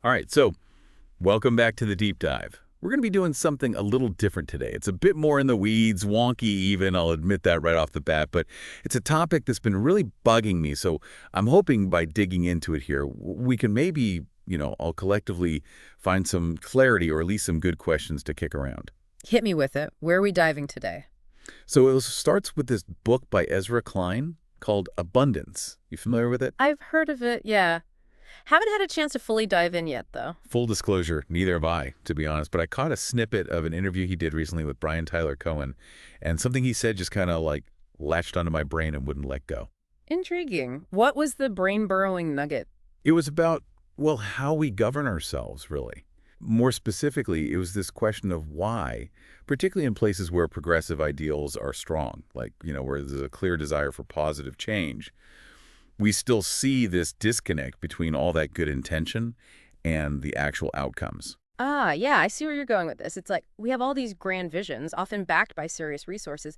All right, so welcome back to the Deep Dive. We're going to be doing something a little different today. It's a bit more in the weeds, wonky even, I'll admit that right off the bat, but it's a topic that's been really bugging me, so I'm hoping by digging into it here, we can maybe, all collectively find some clarity or at least some good questions to kick around. Hit me with it. Where are we diving today? So it starts with this book by Ezra Klein called Abundance. You familiar with it? I've heard of it, yeah. Haven't had a chance to fully dive in yet, though. Full disclosure, neither have I, to be honest, but I caught a snippet of an interview he did recently with Tyler Cohen, and something he said just kind of latched onto my brain and wouldn't let go. Intriguing. What was the brain-burrowing nugget? It was about, well, how we govern ourselves, really. More specifically, it was this question of why, particularly in places where progressive ideals are strong, where there's a clear desire for positive change, we still see this disconnect between all that good intention and the actual outcomes. Ah, yeah, I see where you're going with this. It's like we have all these grand visions, often backed by serious resources,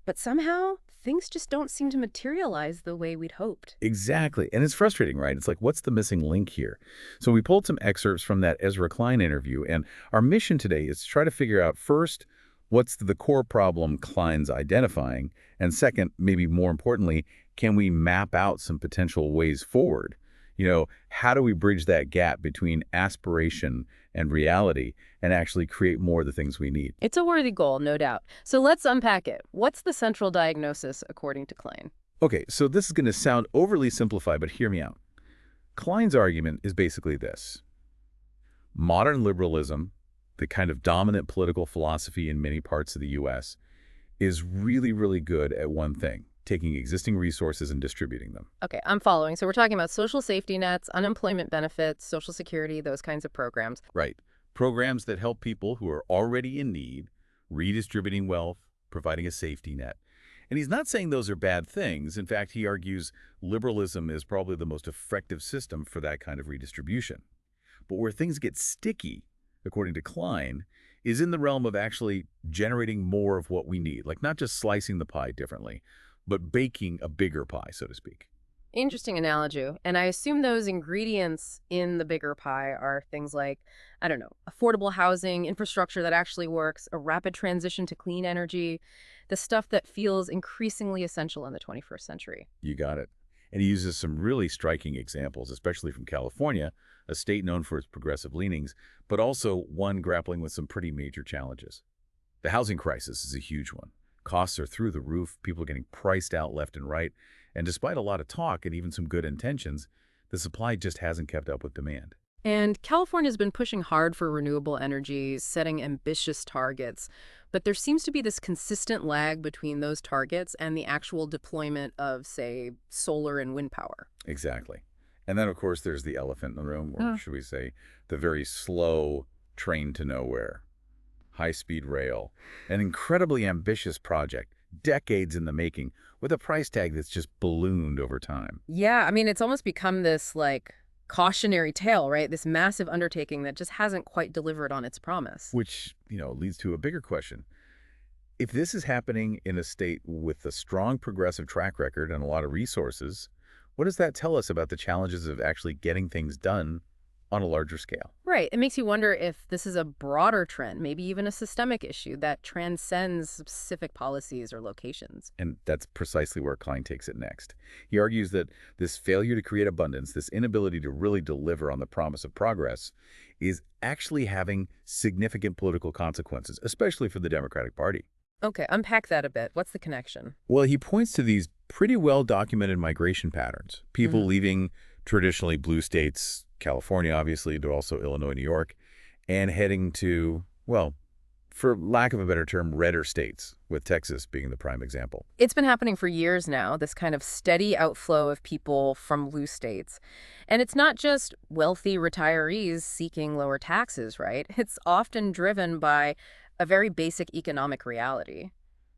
but somehow things just don't seem to materialize the way we'd hoped. Exactly. And it's frustrating, right? It's like, what's the missing link here? So we pulled some excerpts from that Ezra Klein interview, and our mission today is to try to figure out, first, what's the core problem Klein's identifying, and second, maybe more importantly, can we map out some potential ways forward? How do we bridge that gap between aspiration and reality and actually create more of the things we need? It's a worthy goal, no doubt. So let's unpack it. What's the central diagnosis, according to Klein? Okay, so this is going to sound overly simplified, but hear me out. Klein's argument is basically this. Modern liberalism, the kind of dominant political philosophy in many parts of the U.S., is really, really good at one thing: taking existing resources and distributing them. Okay, I'm following. So we're talking about social safety nets, unemployment benefits, Social Security, those kinds of programs. Right. Programs that help people who are already in need, redistributing wealth, providing a safety net. And he's not saying those are bad things. In fact, he argues liberalism is probably the most effective system for that kind of redistribution. But where things get sticky, according to Klein, is in the realm of actually generating more of what we need, like not just slicing the pie differently, but baking a bigger pie, so to speak. Interesting analogy. And I assume those ingredients in the bigger pie are things like, I don't know, affordable housing, infrastructure that actually works, a rapid transition to clean energy, the stuff that feels increasingly essential in the 21st century. You got it. And he uses some really striking examples, especially from California, a state known for its progressive leanings, but also one grappling with some pretty major challenges. The housing crisis is a huge one. Costs are through the roof, people are getting priced out left and right, and despite a lot of talk and even some good intentions, the supply just hasn't kept up with demand. And California's been pushing hard for renewable energy, setting ambitious targets, but there seems to be this consistent lag between those targets and the actual deployment of, say, solar and wind power. Exactly. And then, of course, there's the elephant in the room, or should we say, the very slow train to nowhere. High-speed rail, an incredibly ambitious project, decades in the making, with a price tag that's just ballooned over time. Yeah, I mean, it's almost become this, cautionary tale, right? This massive undertaking that just hasn't quite delivered on its promise. Which, leads to a bigger question. If this is happening in a state with a strong progressive track record and a lot of resources, what does that tell us about the challenges of actually getting things done on a larger scale? Right. It makes you wonder if this is a broader trend, maybe even a systemic issue that transcends specific policies or locations. And that's precisely where Klein takes it next. He argues that this failure to create abundance, this inability to really deliver on the promise of progress, is actually having significant political consequences, especially for the Democratic Party. Okay, unpack that a bit. What's the connection? Well, he points to these pretty well-documented migration patterns. People leaving traditionally blue states, California, obviously, to also Illinois, New York, and heading to, well, for lack of a better term, redder states, with Texas being the prime example. It's been happening for years now, this kind of steady outflow of people from blue states. And it's not just wealthy retirees seeking lower taxes, right? It's often driven by a very basic economic reality.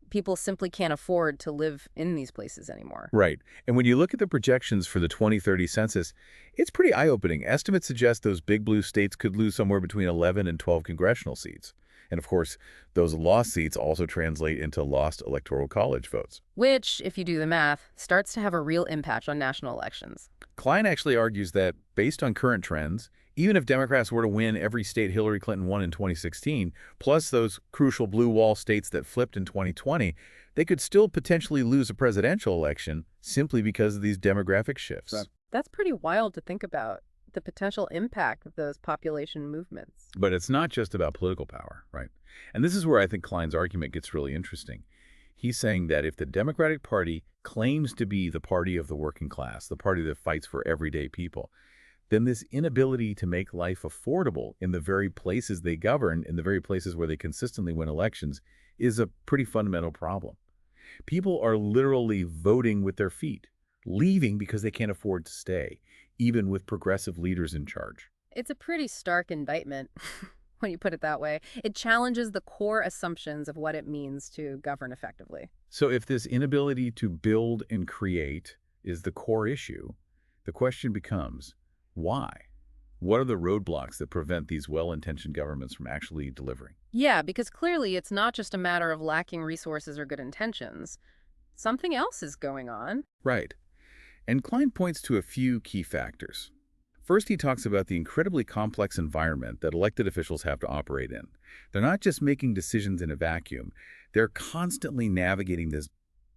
People simply can't afford to live in these places anymore. Right. And when you look at the projections for the 2030 census, it's pretty eye-opening. Estimates suggest those big blue states could lose somewhere between 11 and 12 congressional seats. And of course, those lost seats also translate into lost electoral college votes. Which, if you do the math, starts to have a real impact on national elections. Klein actually argues that, based on current trends, Even if Democrats were to win every state Hillary Clinton won in 2016, plus those crucial blue wall states that flipped in 2020, they could still potentially lose a presidential election simply because of these demographic shifts. That's pretty wild to think about, the potential impact of those population movements. But it's not just about political power, right? And this is where I think Klein's argument gets really interesting. He's saying that if the Democratic Party claims to be the party of the working class, the party that fights for everyday people, then this inability to make life affordable in the very places they govern, in the very places where they consistently win elections, is a pretty fundamental problem. People are literally voting with their feet, leaving because they can't afford to stay, even with progressive leaders in charge. It's a pretty stark indictment when you put it that way. It challenges the core assumptions of what it means to govern effectively. So if this inability to build and create is the core issue, the question becomes, why? What are the roadblocks that prevent these well-intentioned governments from actually delivering? Yeah, because clearly it's not just a matter of lacking resources or good intentions. Something else is going on. Right. And Klein points to a few key factors. First, he talks about the incredibly complex environment that elected officials have to operate in. They're not just making decisions in a vacuum. They're constantly navigating this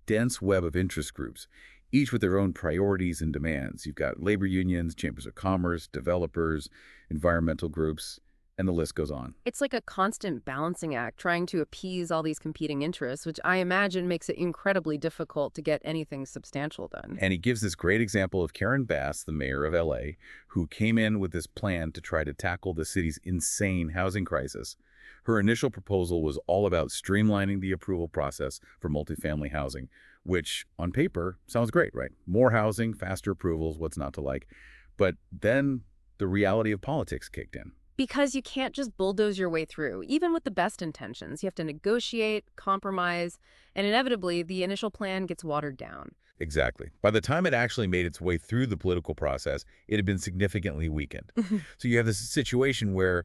dense web of interest groups, each with their own priorities and demands. You've got labor unions, chambers of commerce, developers, environmental groups, and the list goes on. It's like a constant balancing act, trying to appease all these competing interests, which I imagine makes it incredibly difficult to get anything substantial done. And he gives this great example of Karen Bass, the mayor of LA, who came in with this plan to try to tackle the city's insane housing crisis. Her initial proposal was all about streamlining the approval process for multifamily housing, which on paper sounds great, right? More housing, faster approvals, what's not to like? But then the reality of politics kicked in. Because you can't just bulldoze your way through, even with the best intentions. You have to negotiate, compromise, and inevitably, the initial plan gets watered down. Exactly. By the time it actually made its way through the political process, it had been significantly weakened. So you have this situation where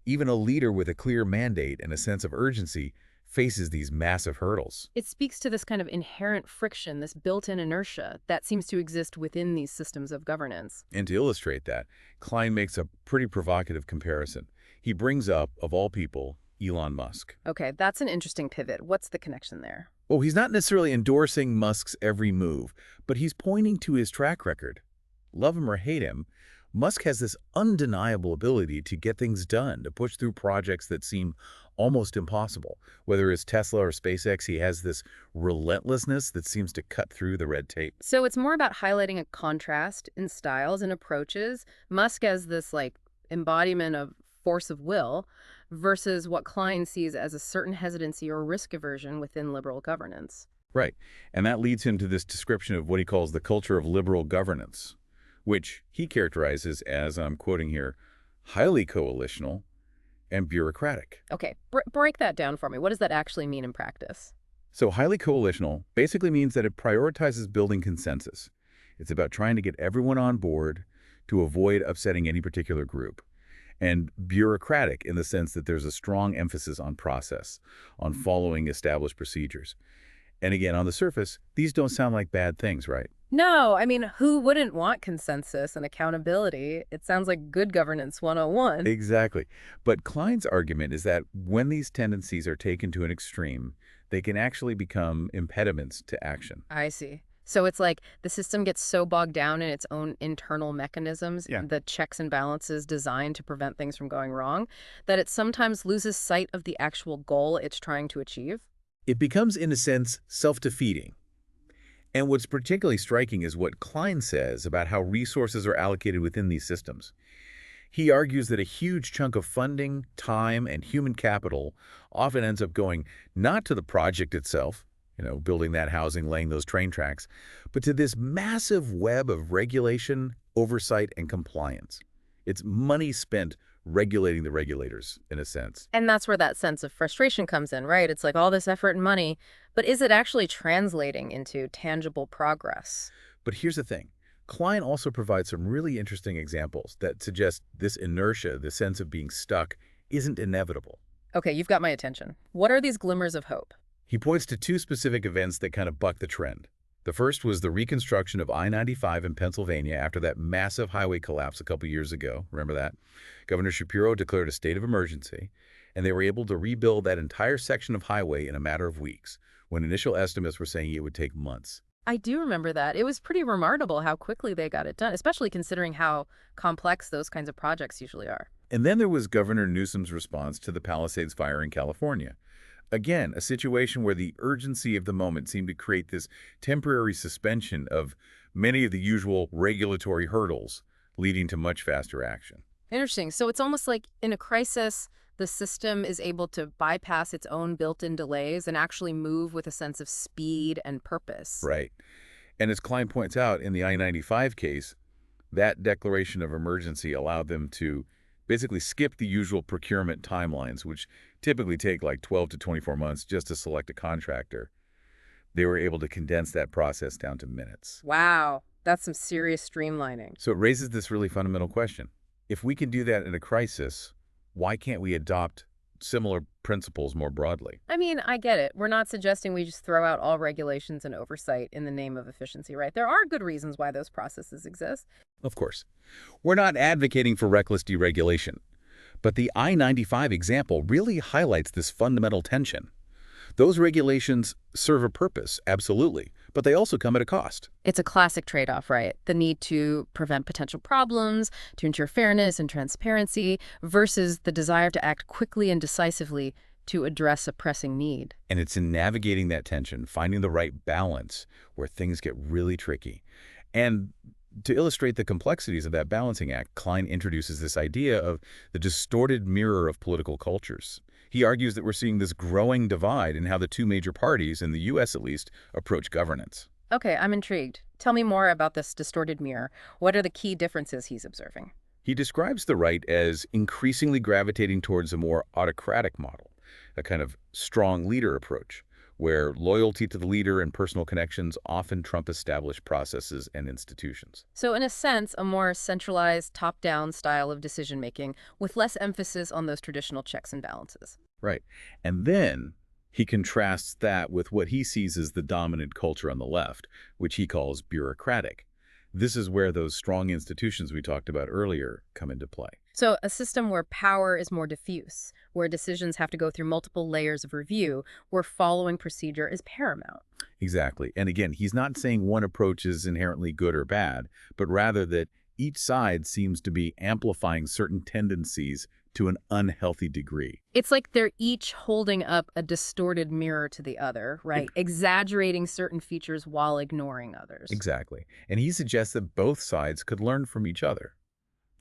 even a leader with a clear mandate and a sense of urgency faces these massive hurdles. It speaks to this kind of inherent friction, this built-in inertia that seems to exist within these systems of governance. And to illustrate that, Klein makes a pretty provocative comparison. He brings up, of all people, Elon Musk. Okay, that's an interesting pivot. What's the connection there? Well, he's not necessarily endorsing Musk's every move, but he's pointing to his track record. Love him or hate him, Musk has this undeniable ability to get things done, to push through projects that seem almost impossible. Whether it's Tesla or SpaceX, he has this relentlessness that seems to cut through the red tape. So it's more about highlighting a contrast in styles and approaches. Musk as this embodiment of force of will versus what Klein sees as a certain hesitancy or risk aversion within liberal governance. Right. And that leads him to this description of what he calls the culture of liberal governance, which he characterizes as, I'm quoting here, highly coalitional and bureaucratic. Okay, break that down for me. What does that actually mean in practice? So highly coalitional basically means that it prioritizes building consensus. It's about trying to get everyone on board to avoid upsetting any particular group. And bureaucratic in the sense that there's a strong emphasis on process, on following established procedures. And again, on the surface, these don't sound like bad things, right? No, I mean, who wouldn't want consensus and accountability? It sounds like good governance 101. Exactly. But Klein's argument is that when these tendencies are taken to an extreme, they can actually become impediments to action. I see. So it's like the system gets so bogged down in its own internal mechanisms, the checks and balances designed to prevent things from going wrong, that it sometimes loses sight of the actual goal it's trying to achieve. It becomes, in a sense, self-defeating. And what's particularly striking is what Klein says about how resources are allocated within these systems. He argues that a huge chunk of funding, time, and human capital often ends up going not to the project itself, building that housing, laying those train tracks, but to this massive web of regulation, oversight, and compliance. It's money spent regulating the regulators, in a sense. And that's where that sense of frustration comes in, right? It's like all this effort and money, but is it actually translating into tangible progress? But here's the thing. Klein also provides some really interesting examples that suggest this inertia, the sense of being stuck, isn't inevitable. Okay, you've got my attention. What are these glimmers of hope? He points to two specific events that kind of buck the trend. The first was the reconstruction of I-95 in Pennsylvania after that massive highway collapse a couple years ago. Remember that? Governor Shapiro declared a state of emergency, and they were able to rebuild that entire section of highway in a matter of weeks, when initial estimates were saying it would take months. I do remember that. It was pretty remarkable how quickly they got it done, especially considering how complex those kinds of projects usually are. And then there was Governor Newsom's response to the Palisades fire in California. Again, a situation where the urgency of the moment seemed to create this temporary suspension of many of the usual regulatory hurdles, leading to much faster action. Interesting. So it's almost like in a crisis, the system is able to bypass its own built-in delays and actually move with a sense of speed and purpose. Right. And as Klein points out, in the I-95 case, that declaration of emergency allowed them to basically skip the usual procurement timelines, which typically take like 12 to 24 months just to select a contractor. They were able to condense that process down to minutes. Wow, that's some serious streamlining. So it raises this really fundamental question. If we can do that in a crisis, why can't we adopt similar principles more broadly? I mean, I get it. We're not suggesting we just throw out all regulations and oversight in the name of efficiency, right? There are good reasons why those processes exist. Of course. We're not advocating for reckless deregulation, but the I-95 example really highlights this fundamental tension. Those regulations serve a purpose, absolutely, but they also come at a cost. It's a classic trade-off, right? The need to prevent potential problems, to ensure fairness and transparency, versus the desire to act quickly and decisively to address a pressing need. And it's in navigating that tension, finding the right balance, where things get really tricky. And to illustrate the complexities of that balancing act, Klein introduces this idea of the distorted mirror of political cultures. He argues that we're seeing this growing divide in how the two major parties, in the U.S. at least, approach governance. Okay, I'm intrigued. Tell me more about this distorted mirror. What are the key differences he's observing? He describes the right as increasingly gravitating towards a more autocratic model, a kind of strong leader approach, where loyalty to the leader and personal connections often trump established processes and institutions. So in a sense, a more centralized, top-down style of decision-making with less emphasis on those traditional checks and balances. Right. And then he contrasts that with what he sees as the dominant culture on the left, which he calls bureaucratic. This is where those strong institutions we talked about earlier come into play. So a system where power is more diffuse, where decisions have to go through multiple layers of review, where following procedure is paramount. Exactly. And again, he's not saying one approach is inherently good or bad, but rather that each side seems to be amplifying certain tendencies to an unhealthy degree. It's like they're each holding up a distorted mirror to the other, right? Exaggerating certain features while ignoring others. Exactly. And he suggests that both sides could learn from each other.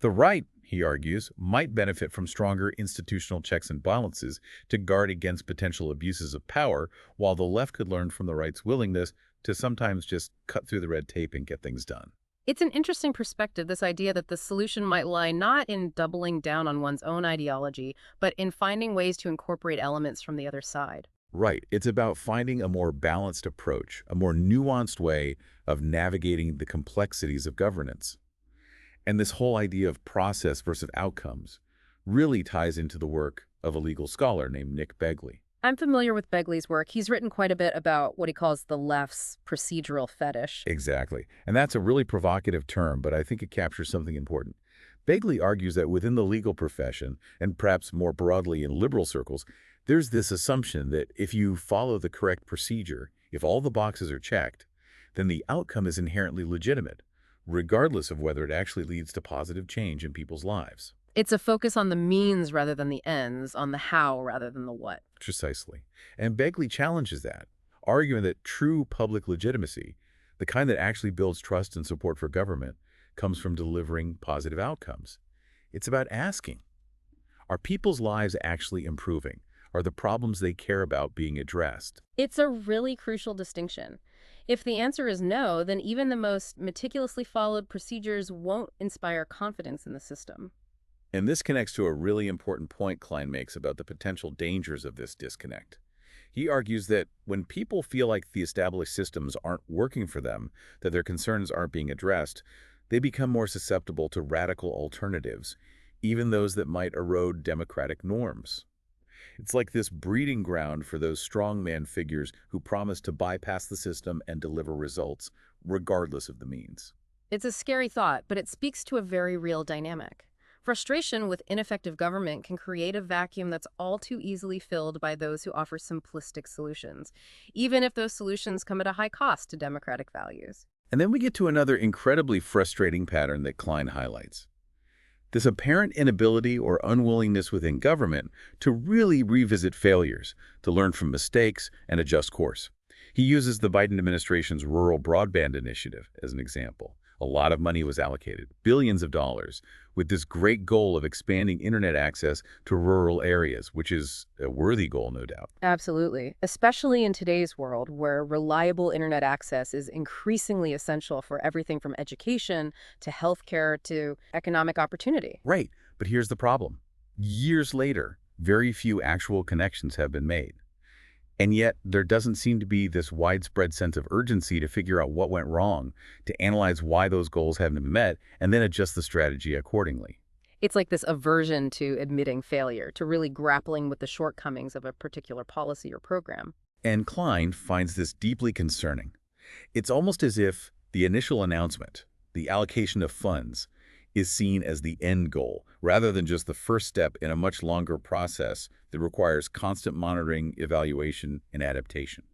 The right, he argues, might benefit from stronger institutional checks and balances to guard against potential abuses of power, while the left could learn from the right's willingness to sometimes just cut through the red tape and get things done. It's an interesting perspective, this idea that the solution might lie not in doubling down on one's own ideology, but in finding ways to incorporate elements from the other side. Right. It's about finding a more balanced approach, a more nuanced way of navigating the complexities of governance. And this whole idea of process versus outcomes really ties into the work of a legal scholar named Nick Begley. I'm familiar with Begley's work. He's written quite a bit about what he calls the left's procedural fetish. Exactly. And that's a really provocative term, but I think it captures something important. Begley argues that within the legal profession, and perhaps more broadly in liberal circles, there's this assumption that if you follow the correct procedure, if all the boxes are checked, then the outcome is inherently legitimate, regardless of whether it actually leads to positive change in people's lives. It's a focus on the means rather than the ends, on the how rather than the what. Precisely. And Begley challenges that, arguing that true public legitimacy, the kind that actually builds trust and support for government, comes from delivering positive outcomes. It's about asking, are people's lives actually improving? Are the problems they care about being addressed? It's a really crucial distinction. If the answer is no, then even the most meticulously followed procedures won't inspire confidence in the system. And this connects to a really important point Klein makes about the potential dangers of this disconnect. He argues that when people feel like the established systems aren't working for them, that their concerns aren't being addressed, they become more susceptible to radical alternatives, even those that might erode democratic norms. It's like this breeding ground for those strongman figures who promise to bypass the system and deliver results, regardless of the means. It's a scary thought, but it speaks to a very real dynamic. Frustration with ineffective government can create a vacuum that's all too easily filled by those who offer simplistic solutions, even if those solutions come at a high cost to democratic values. And then we get to another incredibly frustrating pattern that Klein highlights. This apparent inability or unwillingness within government to really revisit failures, to learn from mistakes and adjust course. He uses the Biden administration's rural broadband initiative as an example. A lot of money was allocated, billions of dollars, with this great goal of expanding internet access to rural areas, which is a worthy goal, no doubt. Absolutely, especially in today's world where reliable internet access is increasingly essential for everything from education to healthcare to economic opportunity. Right, but here's the problem. Years later, very few actual connections have been made. And yet, there doesn't seem to be this widespread sense of urgency to figure out what went wrong, to analyze why those goals haven't been met, and then adjust the strategy accordingly. It's like this aversion to admitting failure, to really grappling with the shortcomings of a particular policy or program. And Klein finds this deeply concerning. It's almost as if the initial announcement, the allocation of funds, is seen as the end goal, rather than just the first step in a much longer process that requires constant monitoring, evaluation, and adaptation.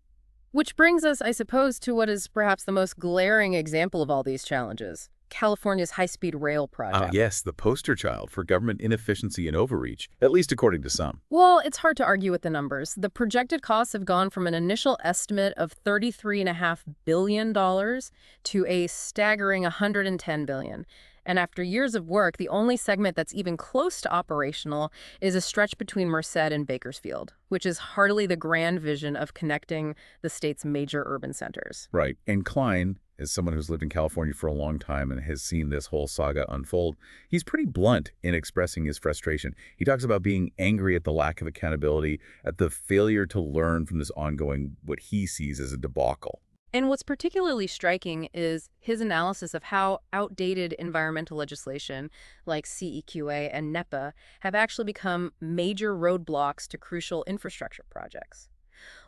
Which brings us, I suppose, to what is perhaps the most glaring example of all these challenges, California's high-speed rail project. Yes, the poster child for government inefficiency and overreach, at least according to some. Well, it's hard to argue with the numbers. The projected costs have gone from an initial estimate of $33.5 billion to a staggering $110 billion. And after years of work, the only segment that's even close to operational is a stretch between Merced and Bakersfield, which is hardly the grand vision of connecting the state's major urban centers. Right. And Klein, as someone who's lived in California for a long time and has seen this whole saga unfold, he's pretty blunt in expressing his frustration. He talks about being angry at the lack of accountability, at the failure to learn from this ongoing, what he sees as a debacle. And what's particularly striking is his analysis of how outdated environmental legislation like CEQA and NEPA have actually become major roadblocks to crucial infrastructure projects.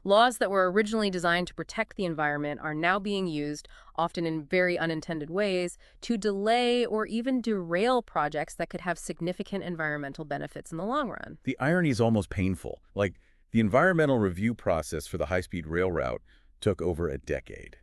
Laws that were originally designed to protect the environment are now being used, often in very unintended ways, to delay or even derail projects that could have significant environmental benefits in the long run. The irony is almost painful. Like, the environmental review process for the high-speed rail route took over a decade.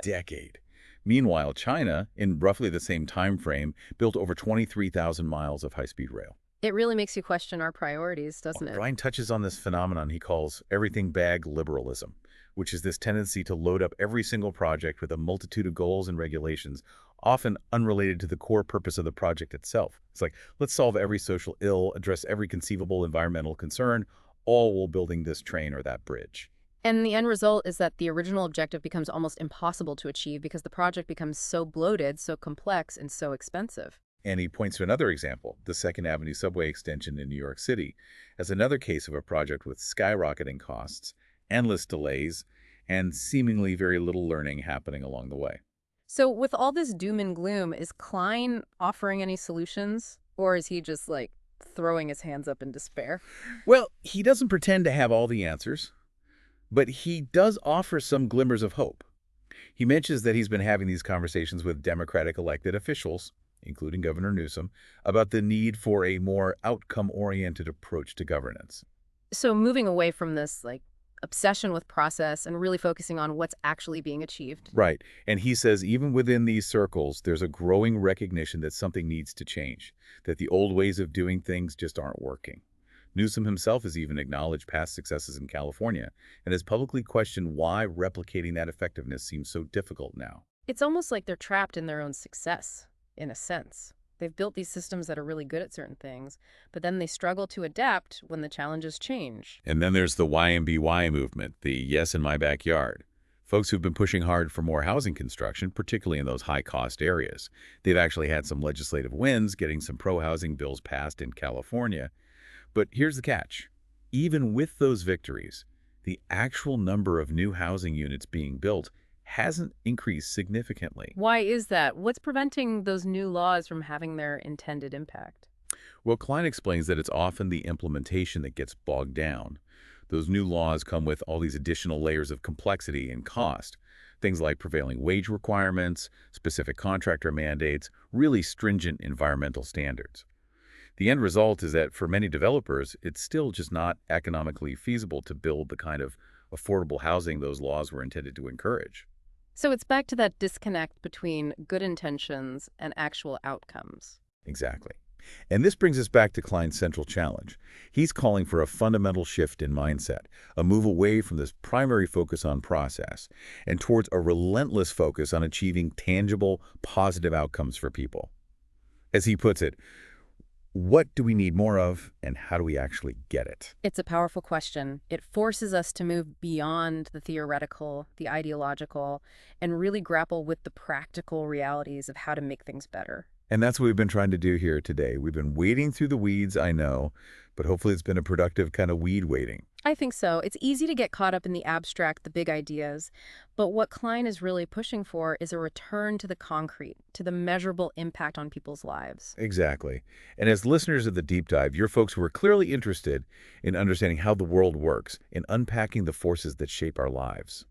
Decade. Meanwhile, China, in roughly the same time frame, built over 23,000 miles of high-speed rail. It really makes you question our priorities, doesn't it? Klein touches on this phenomenon he calls everything bag liberalism, which is this tendency to load up every single project with a multitude of goals and regulations, often unrelated to the core purpose of the project itself. It's like, let's solve every social ill, address every conceivable environmental concern, all while building this train or that bridge. And the end result is that the original objective becomes almost impossible to achieve because the project becomes so bloated, so complex, and so expensive. And he points to another example, the Second Avenue subway extension in New York City, as another case of a project with skyrocketing costs, endless delays, and seemingly very little learning happening along the way. So with all this doom and gloom, is Klein offering any solutions? Or is he just, like, throwing his hands up in despair? Well, he doesn't pretend to have all the answers, but he does offer some glimmers of hope. He mentions that he's been having these conversations with Democratic elected officials, including Governor Newsom, about the need for a more outcome-oriented approach to governance. So moving away from this, like, obsession with process and really focusing on what's actually being achieved. Right. And he says even within these circles, there's a growing recognition that something needs to change, that the old ways of doing things just aren't working. Newsom himself has even acknowledged past successes in California and has publicly questioned why replicating that effectiveness seems so difficult now. It's almost like they're trapped in their own success, in a sense. They've built these systems that are really good at certain things, but then they struggle to adapt when the challenges change. And then there's the YMBY movement, the Yes in My Backyard. Folks who've been pushing hard for more housing construction, particularly in those high-cost areas. They've actually had some legislative wins, getting some pro-housing bills passed in California. But here's the catch. Even with those victories, the actual number of new housing units being built hasn't increased significantly. Why is that? What's preventing those new laws from having their intended impact? Well, Klein explains that it's often the implementation that gets bogged down. Those new laws come with all these additional layers of complexity and cost. Things like prevailing wage requirements, specific contractor mandates, really stringent environmental standards. The end result is that for many developers, it's still just not economically feasible to build the kind of affordable housing those laws were intended to encourage. So it's back to that disconnect between good intentions and actual outcomes. Exactly. And this brings us back to Klein's central challenge. He's calling for a fundamental shift in mindset, a move away from this primary focus on process and towards a relentless focus on achieving tangible, positive outcomes for people. As he puts it, what do we need more of, and how do we actually get it? It's a powerful question. It forces us to move beyond the theoretical, the ideological, and really grapple with the practical realities of how to make things better. And that's what we've been trying to do here today. We've been wading through the weeds, I know, but hopefully it's been a productive kind of weed wading. I think so. It's easy to get caught up in the abstract, the big ideas, but what Klein is really pushing for is a return to the concrete, to the measurable impact on people's lives. Exactly. And as listeners of the Deep Dive, you're folks who are clearly interested in understanding how the world works, in unpacking the forces that shape our lives.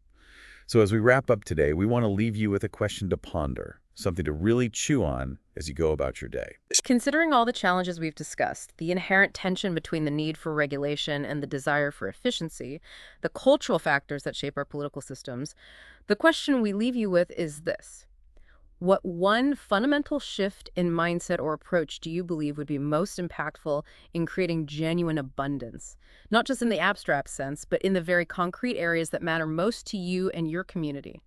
So as we wrap up today, we want to leave you with a question to ponder, something to really chew on as you go about your day. Considering all the challenges we've discussed, the inherent tension between the need for regulation and the desire for efficiency, the cultural factors that shape our political systems, the question we leave you with is this. What one fundamental shift in mindset or approach do you believe would be most impactful in creating genuine abundance? Not just in the abstract sense, but in the very concrete areas that matter most to you and your community.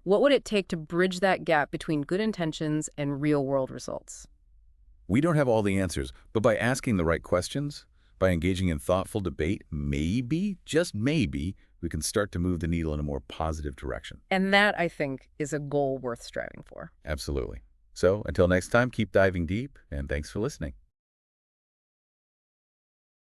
What would it take to bridge that gap between good intentions and real-world results? We don't have all the answers, but by asking the right questions, by engaging in thoughtful debate, maybe, just maybe, we can start to move the needle in a more positive direction. And that, I think, is a goal worth striving for. Absolutely. So until next time, keep diving deep, and thanks for listening.